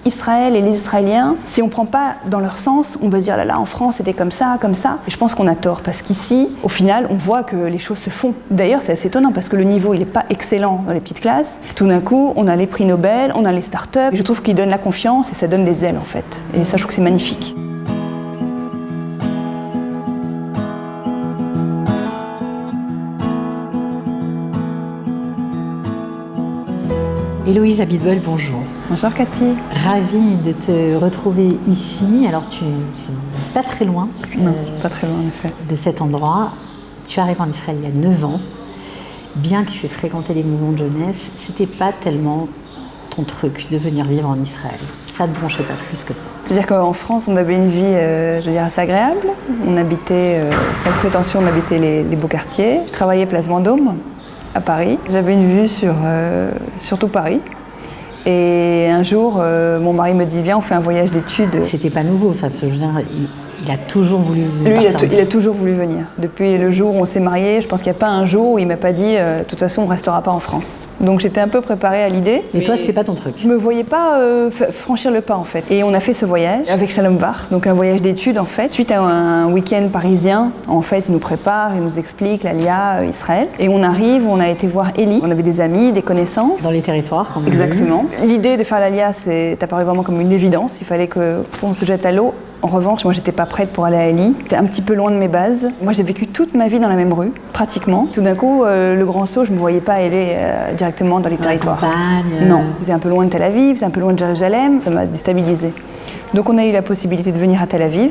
Israël et les Israéliens, si on ne prend pas dans leur sens, on va se dire là, en France, c'était comme ça, comme ça. Et je pense qu'on a tort, parce qu'ici, au final, on voit que les choses se font. D'ailleurs, c'est assez étonnant, parce que le niveau, il n'est pas excellent dans les petites classes. Tout d'un coup, on a les prix Nobel, on a les startups. Et je trouve qu'ils donnent la confiance et ça donne des ailes, en fait. Et ça, je trouve que c'est magnifique. Héloïse Abitbol, bonjour. Bonjour Cathy. Ravie de te retrouver ici. Alors tu n'es pas très loin. Non, pas très loin en effet. De cet endroit. Tu arrives en Israël il y a 9 ans. Bien que tu aies fréquenté les mouvements de jeunesse, c'était pas tellement ton truc de venir vivre en Israël. Ça ne te branchait pas plus que ça. C'est-à-dire qu'en France, on avait une vie, je veux dire, assez agréable. On habitait, sans prétention, on habitait les beaux quartiers. Je travaillais place Vendôme, à Paris. J'avais une vue sur tout Paris. Et un jour, mon mari me dit, viens, on fait un voyage d'études. C'était pas nouveau, ça se vient. Il a toujours voulu venir. Lui, il a toujours voulu venir. Depuis le jour où on s'est mariés, je pense qu'il n'y a pas un jour où il ne m'a pas dit de toute façon, on ne restera pas en France. Donc j'étais un peu préparée à l'idée. Mais toi, c'était pas ton truc. Je ne me voyais pas franchir le pas en fait. Et on a fait ce voyage avec Shalom Var, donc un voyage d'études en fait. Suite à un week-end parisien, en fait, il nous prépare, il nous explique l'Alia, Israël. Et on arrive, on a été voir Eli. On avait des amis, des connaissances. Dans les territoires. Exactement. L'idée de faire l'Alia, c'est apparu vraiment comme une évidence. Il fallait qu'on se jette à l'eau. En revanche, moi, j'étais pas prête pour aller à Eli. C'était un petit peu loin de mes bases. Moi, j'ai vécu toute ma vie dans la même rue, pratiquement. Tout d'un coup, le grand saut, je me voyais pas aller directement dans les territoires. Campagne. Non, c'était un peu loin de Tel Aviv, c'était un peu loin de Jérusalem. Ça m'a déstabilisée. Donc, on a eu la possibilité de venir à Tel Aviv.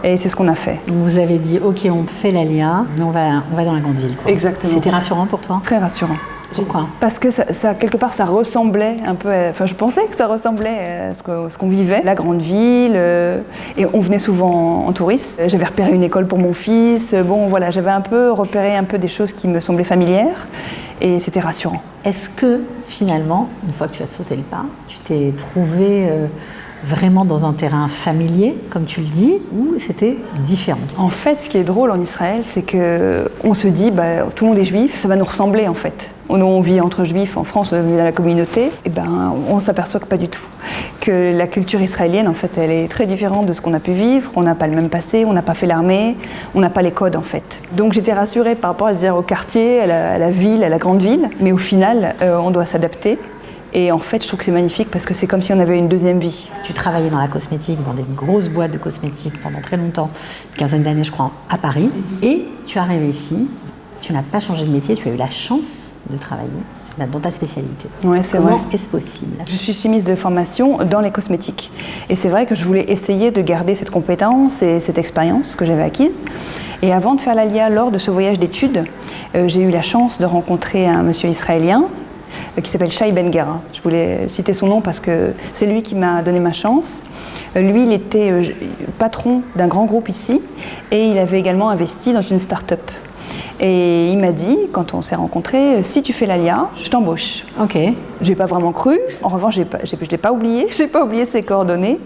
Et c'est ce qu'on a fait. Donc vous avez dit, ok, on fait l'Alia, mais on va dans la grande ville. Quoi. Exactement. C'était rassurant pour toi? Très rassurant. Pourquoi? Parce que ça, quelque part, ça ressemblait un peu enfin, je pensais que ça ressemblait à ce qu'on vivait. La grande ville, et on venait souvent en touriste. J'avais repéré une école pour mon fils. Bon, voilà, j'avais repéré un peu des choses qui me semblaient familières. Et c'était rassurant. Est-ce que, finalement, une fois que tu as sauté le pas, tu t'es trouvé vraiment dans un terrain familier, comme tu le dis, ou c'était différent? En fait, ce qui est drôle en Israël, c'est qu'on se dit, tout le monde est juif, ça va nous ressembler en fait. Nous, on vit entre juifs en France, on vit dans la communauté, et on s'aperçoit que pas du tout. Que la culture israélienne, en fait, elle est très différente de ce qu'on a pu vivre. On n'a pas le même passé, on n'a pas fait l'armée, on n'a pas les codes en fait. Donc j'étais rassurée par rapport au quartier, à la ville, à la grande ville, mais au final, on doit s'adapter. Et en fait, je trouve que c'est magnifique parce que c'est comme si on avait une deuxième vie. Tu travaillais dans la cosmétique, dans des grosses boîtes de cosmétiques pendant très longtemps, une quinzaine d'années je crois, à Paris. Et tu es arrivé ici, tu n'as pas changé de métier, tu as eu la chance de travailler dans ta spécialité. Ouais, c'est vrai. Comment est-ce possible? Je suis chimiste de formation dans les cosmétiques. Et c'est vrai que je voulais essayer de garder cette compétence et cette expérience que j'avais acquise. Et avant de faire l'Alia, lors de ce voyage d'études, j'ai eu la chance de rencontrer un monsieur israélien qui s'appelle Shai Ben Gera. Je voulais citer son nom parce que c'est lui qui m'a donné ma chance. Lui, il était patron d'un grand groupe ici et il avait également investi dans une start-up. Et il m'a dit, quand on s'est rencontrés, si tu fais l'Alia, je t'embauche. Ok. Je n'ai pas vraiment cru. En revanche, je ne l'ai pas oublié. Je n'ai pas oublié ses coordonnées.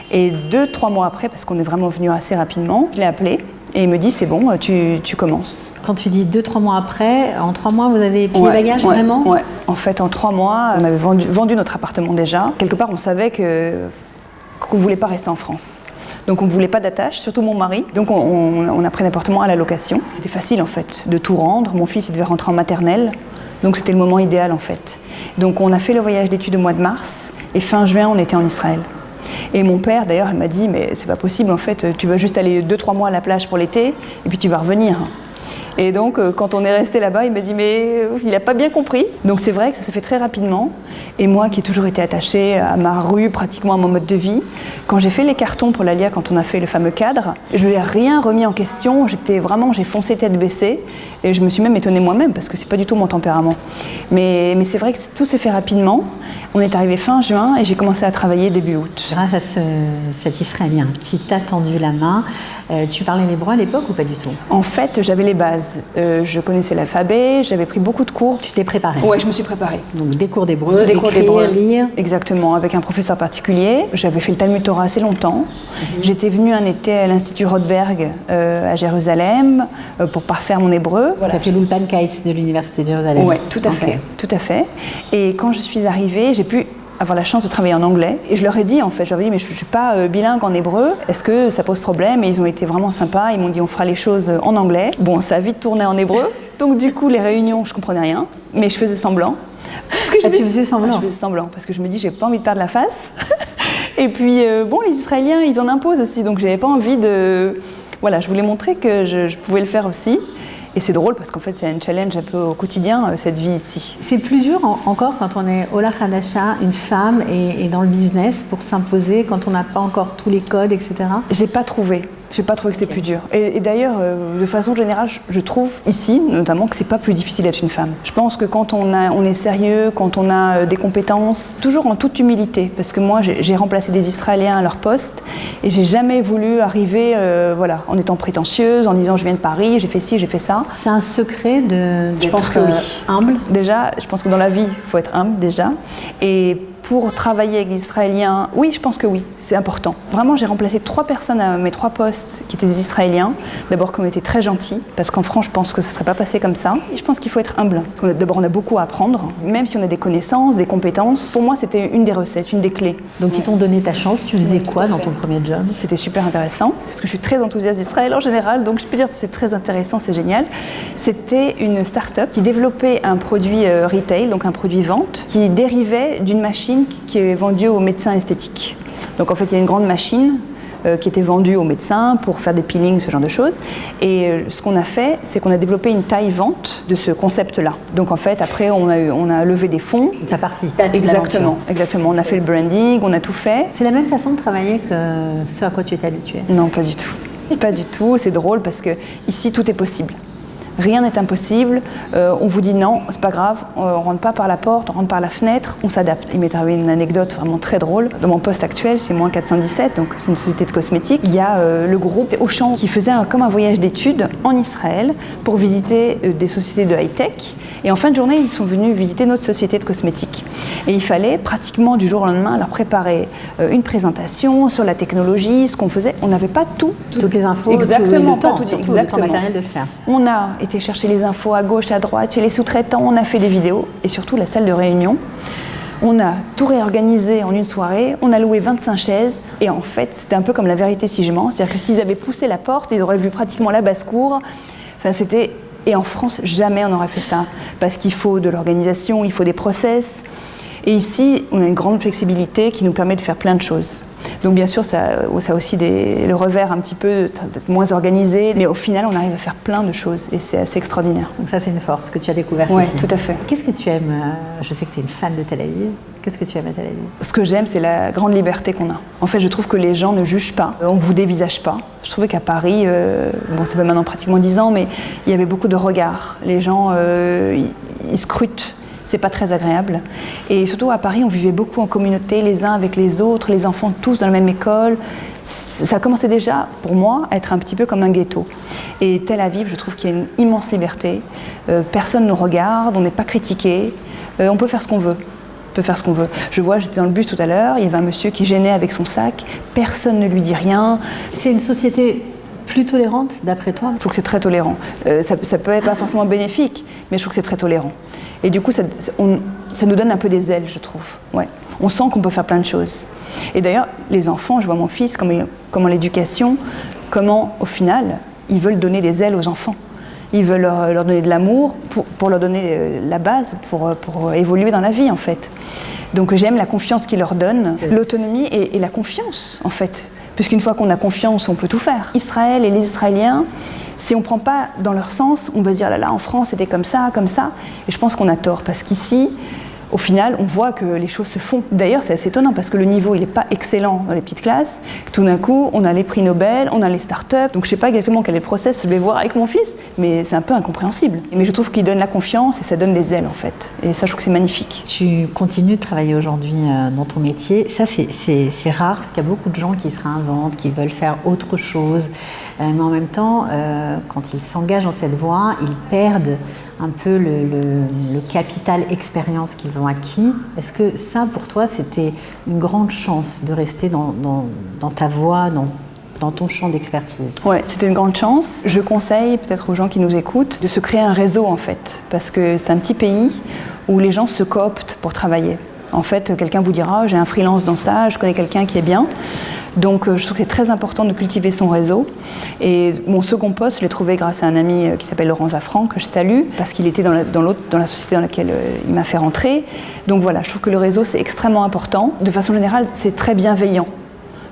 Et 2-3 mois après, parce qu'on est vraiment venu assez rapidement, je l'ai appelé. Et il me dit, c'est bon, tu commences. Quand tu dis 2-3 mois après, en 3 mois, vous avez plié bagages vraiment? Ouais. En fait, en 3 mois, on avait vendu notre appartement déjà. Quelque part, on savait qu'on ne voulait pas rester en France. Donc on ne voulait pas d'attache, surtout mon mari. Donc on a pris un appartement à la location. C'était facile en fait de tout rendre. Mon fils il devait rentrer en maternelle. Donc c'était le moment idéal en fait. Donc on a fait le voyage d'études au mois de mars. Et fin juin, on était en Israël. Et mon père, d'ailleurs, il m'a dit, mais c'est pas possible, en fait, tu vas juste aller 2-3 mois à la plage pour l'été, et puis tu vas revenir. Et donc, quand on est resté là-bas, il m'a dit, mais il n'a pas bien compris. Donc c'est vrai que ça s'est fait très rapidement. Et moi, qui ai toujours été attachée à ma rue, pratiquement à mon mode de vie, quand j'ai fait les cartons pour l'Alia, quand on a fait le fameux cadre, je n'ai rien remis en question. J'ai foncé tête baissée. Et je me suis même étonnée moi-même, parce que c'est pas du tout mon tempérament. Mais c'est vrai que tout s'est fait rapidement. On est arrivé fin juin et j'ai commencé à travailler début août. Grâce à cet Israélien qui t'a tendu la main, tu parlais l'hébreu à l'époque ou pas du tout? En fait, j'avais les bases. Je connaissais l'alphabet, j'avais pris beaucoup de cours. Tu t'es préparée? Oui, je me suis préparée. Donc des cours d'hébreu, écrire, lire? Exactement, avec un professeur particulier. J'avais fait le Talmud Torah assez longtemps. J'étais venue un été à l'Institut Rothberg à Jérusalem pour parfaire mon hébreu. Voilà. Tu as fait l'Ulpan Kites de l'Université de Jérusalem? Oui, tout à fait. Et quand je suis arrivée, j'ai pu avoir la chance de travailler en anglais. Et je leur ai dit, en fait, je leur ai dit, mais je ne suis pas bilingue en hébreu, est-ce que ça pose problème? Et ils ont été vraiment sympas, ils m'ont dit, on fera les choses en anglais. Bon, ça a vite tourné en hébreu, donc du coup, les réunions, je ne comprenais rien, mais je faisais semblant. Parce que tu faisais semblant? Je faisais semblant, parce que je me dis, j'ai pas envie de perdre la face. Et puis, bon, les Israéliens, ils en imposent aussi, donc j'avais pas envie de... Voilà, je voulais montrer que je pouvais le faire aussi. Et c'est drôle parce qu'en fait, c'est un challenge un peu au quotidien, cette vie ici. C'est plus dur encore quand on est Ola Hadasha, une femme, et dans le business pour s'imposer, quand on n'a pas encore tous les codes, etc. J'ai pas trouvé que c'était plus dur. Et d'ailleurs, de façon générale, je trouve ici, notamment, que c'est pas plus difficile d'être une femme. Je pense que quand on est sérieux, quand on a des compétences, toujours en toute humilité, parce que moi, j'ai remplacé des Israéliens à leur poste, et j'ai jamais voulu arriver, en étant prétentieuse, en disant je viens de Paris, j'ai fait ci, j'ai fait ça. C'est un secret d'être humble. Déjà, je pense que dans la vie, il faut être humble déjà. Et pour travailler avec les Israéliens, oui, je pense que oui, c'est important. Vraiment, j'ai remplacé 3 personnes à mes 3 postes qui étaient des Israéliens. D'abord, qui ont été très gentils, parce qu'en France, je pense que ça ne serait pas passé comme ça. Et je pense qu'il faut être humble. D'abord, on a beaucoup à apprendre, même si on a des connaissances, des compétences. Pour moi, c'était une des recettes, une des clés. Donc, ils t'ont donné ta chance. Tu faisais quoi dans ton premier job? C'était super intéressant, parce que je suis très enthousiaste d'Israël en général, donc je peux dire que c'est très intéressant, c'est génial. C'était une start-up qui développait un produit retail, donc un produit vente, qui dérivait d'une machine qui est vendue aux médecins esthétiques. Donc en fait, il y a une grande machine qui était vendue aux médecins pour faire des peelings, ce genre de choses. Et ce qu'on a fait, c'est qu'on a développé une taille vente de ce concept-là. Donc en fait, après, on a levé des fonds. Tu as participé à toute Exactement. On a fait le branding, on a tout fait. C'est la même façon de travailler que ce à quoi tu étais habituée? Non, pas du tout. Pas du tout. C'est drôle parce que ici, tout est possible. Rien n'est impossible, on vous dit non, c'est pas grave, on rentre pas par la porte, on rentre par la fenêtre, on s'adapte. Il m'est arrivé une anecdote vraiment très drôle. Dans mon poste actuel, chez moi 417, donc c'est une société de cosmétiques, il y a le groupe Auchan qui faisait comme un voyage d'études en Israël pour visiter des sociétés de high-tech. Et en fin de journée, ils sont venus visiter notre société de cosmétiques. Et il fallait pratiquement du jour au lendemain leur préparer une présentation sur la technologie, ce qu'on faisait. On n'avait pas toutes les infos, exactement, surtout le temps matériel de le faire. On a été chercher les infos à gauche, à droite, chez les sous-traitants, on a fait des vidéos et surtout la salle de réunion. On a tout réorganisé en une soirée, on a loué 25 chaises et en fait c'était un peu comme La Vérité si je mens, c'est-à-dire que s'ils avaient poussé la porte, ils auraient vu pratiquement la basse-cour. Enfin, c'était... Et en France, jamais on n'aurait fait ça parce qu'il faut de l'organisation, il faut des process. Et ici, on a une grande flexibilité qui nous permet de faire plein de choses. Donc bien sûr, ça a aussi le revers un petit peu d'être moins organisé, mais au final, on arrive à faire plein de choses et c'est assez extraordinaire. Donc ça, c'est une force que tu as découverte ici. Oui, tout à fait. Qu'est-ce que tu aimes? Je sais que tu es une fan de Tel Aviv. Qu'est-ce que tu aimes à Tel Aviv? Ce que j'aime, c'est la grande liberté qu'on a. En fait, je trouve que les gens ne jugent pas, on ne vous dévisage pas. Je trouvais qu'à Paris, bon, ça fait maintenant pratiquement 10 ans, mais il y avait beaucoup de regards. Les gens, ils scrutent. C'est pas très agréable. Et surtout à Paris, on vivait beaucoup en communauté, les uns avec les autres, les enfants tous dans la même école. Ça commençait déjà, pour moi, à être un petit peu comme un ghetto. Et Tel Aviv, je trouve qu'il y a une immense liberté. Personne ne nous regarde, on n'est pas critiqué. On peut faire ce qu'on veut. J'étais dans le bus tout à l'heure, il y avait un monsieur qui gênait avec son sac. Personne ne lui dit rien. C'est une société plus tolérante, d'après toi? Je trouve que c'est très tolérant. Ça peut être pas forcément bénéfique, mais je trouve que c'est très tolérant. Et du coup, ça nous donne un peu des ailes, je trouve. Ouais. On sent qu'on peut faire plein de choses. Et d'ailleurs, les enfants, je vois mon fils, comment l'éducation, comment, au final, ils veulent donner des ailes aux enfants. Ils veulent leur donner de l'amour pour leur donner la base, pour évoluer dans la vie, en fait. Donc j'aime la confiance qu'ils leur donnent, l'autonomie et la confiance, en fait. Puisqu'une fois qu'on a confiance, on peut tout faire. Israël et les Israéliens, si on ne prend pas dans leur sens, on va se dire là, en France, c'était comme ça. Et je pense qu'on a tort, parce qu'ici, au final, on voit que les choses se font. D'ailleurs, c'est assez étonnant, parce que le niveau, il n'est pas excellent dans les petites classes. Tout d'un coup, on a les prix Nobel, on a les startups. Donc je ne sais pas exactement quel est le process, je vais voir avec mon fils, mais c'est un peu incompréhensible. Mais je trouve qu'il donne la confiance et ça donne des ailes, en fait. Et ça, je trouve que c'est magnifique. Tu continues de travailler aujourd'hui dans ton métier. Ça, c'est rare, parce qu'il y a beaucoup de gens qui se réinventent, qui veulent faire autre chose. Mais en même temps, quand ils s'engagent dans cette voie, ils perdent un peu le capital expérience qu'ils ont acquis. Est-ce que ça, pour toi, c'était une grande chance de rester dans ta voie, dans ton champ d'expertise? Oui, c'était une grande chance. Je conseille peut-être aux gens qui nous écoutent de se créer un réseau, en fait, parce que c'est un petit pays où les gens se cooptent pour travailler. En fait, quelqu'un vous dira, j'ai un freelance dans ça, je connais quelqu'un qui est bien. Donc je trouve que c'est très important de cultiver son réseau. Et mon second poste, je l'ai trouvé grâce à un ami qui s'appelle Laurent Zafran, que je salue, parce qu'il était dans la société dans laquelle il m'a fait rentrer. Donc voilà, je trouve que le réseau, c'est extrêmement important. De façon générale, c'est très bienveillant.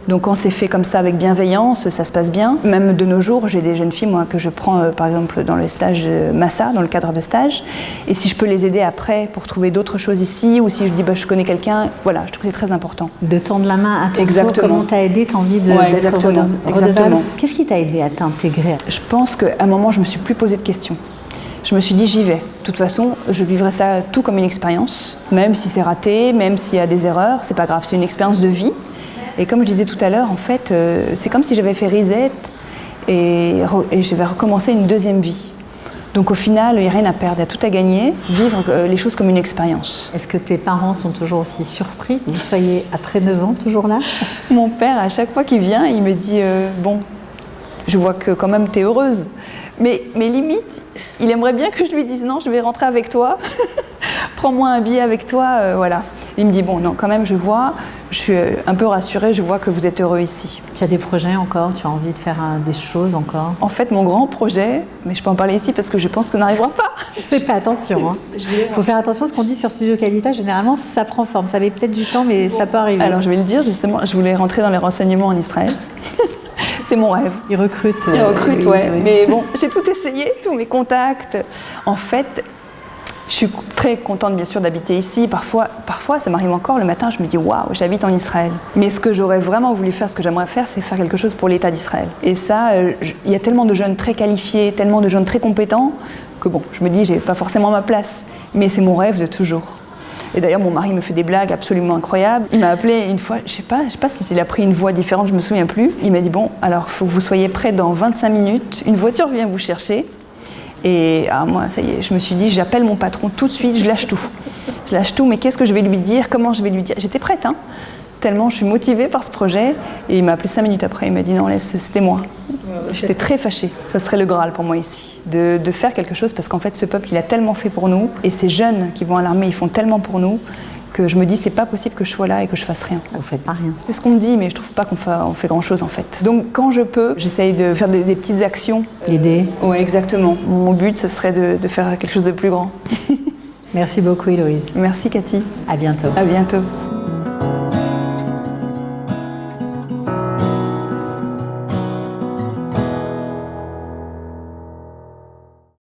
Donc quand c'est fait comme ça avec bienveillance, ça se passe bien. Même de nos jours, j'ai des jeunes filles moi, que je prends par exemple dans le stage Massa, dans le cadre de stage. Et si je peux les aider après pour trouver d'autres choses ici, ou si je dis je connais quelqu'un, voilà, je trouve que c'est très important. De tendre la main à ton Exactement. tour, comment t'as aidé, t'as envie d'être redevable. Qu'est-ce qui t'a aidé à t'intégrer? Je pense qu'à un moment, je me suis plus posé de questions. Je me suis dit, j'y vais. De toute façon, je vivrai ça tout comme une expérience. Même si c'est raté, même s'il y a des erreurs, c'est pas grave, c'est une expérience de vie. Et comme je disais tout à l'heure, en fait, c'est comme si j'avais fait reset et je vais recommencer une deuxième vie. Donc au final, il n'y a rien à perdre, il y a tout à gagner, vivre les choses comme une expérience. Est-ce que tes parents sont toujours aussi surpris que vous soyez après 9 ans toujours là? Mon père, à chaque fois qu'il vient, il me dit bon, je vois que quand même tu es heureuse. Mais limite, il aimerait bien que je lui dise non, je vais rentrer avec toi, prends-moi un billet avec toi, voilà. Il me dit bon, non, quand même, je vois, je suis un peu rassurée, je vois que vous êtes heureux ici. Tu as des projets encore? Tu as envie de faire des choses encore? En fait, mon grand projet, mais je peux en parler ici parce que je pense que ça n'arrivera pas. C'est pas attention. Il faut faire attention, ce qu'on dit sur Studio Qualita, généralement, ça prend forme. Ça met peut-être du temps, mais ça peut arriver. Alors, je vais le dire, justement, je voulais rentrer dans les renseignements en Israël. C'est mon rêve. Ils recrutent. Ils recrutent, ouais. Mais bon, j'ai tout essayé, tous mes contacts. En fait, je suis très contente, bien sûr, d'habiter ici. Parfois, ça m'arrive encore le matin, je me dis waouh, j'habite en Israël. Mais ce que j'aurais vraiment voulu faire, ce que j'aimerais faire, c'est faire quelque chose pour l'État d'Israël. Et ça, il y a tellement de jeunes très qualifiés, tellement de jeunes très compétents, que bon, je me dis, j'ai pas forcément ma place. Mais c'est mon rêve de toujours. Et d'ailleurs, mon mari me fait des blagues absolument incroyables. Il m'a appelé une fois, je sais pas s'il a pris une voix différente, je me souviens plus. Il m'a dit bon, alors il faut que vous soyez prêts dans 25 minutes. Une voiture vient vous chercher. Et moi, ça y est, je me suis dit, j'appelle mon patron tout de suite, je lâche tout. Je lâche tout, mais qu'est-ce que je vais lui dire? Comment je vais lui dire? J'étais prête, hein, tellement je suis motivée par ce projet. Et il m'a appelé 5 minutes après, il m'a dit non, laisse, c'était moi. J'étais très fâchée. Ça serait le Graal pour moi ici, de faire quelque chose, parce qu'en fait, ce peuple, il a tellement fait pour nous. Et ces jeunes qui vont à l'armée, ils font tellement pour nous, que je me dis, c'est pas possible que je sois là et que je fasse rien. Vous faites pas rien. C'est ce qu'on me dit, mais je trouve pas qu'on fait grand chose en fait. Donc quand je peux, j'essaye de faire des petites actions. D'aider. Oui, exactement. Mon but, ce serait de faire quelque chose de plus grand. Merci beaucoup, Héloïse. Merci, Cathy. À bientôt. À bientôt.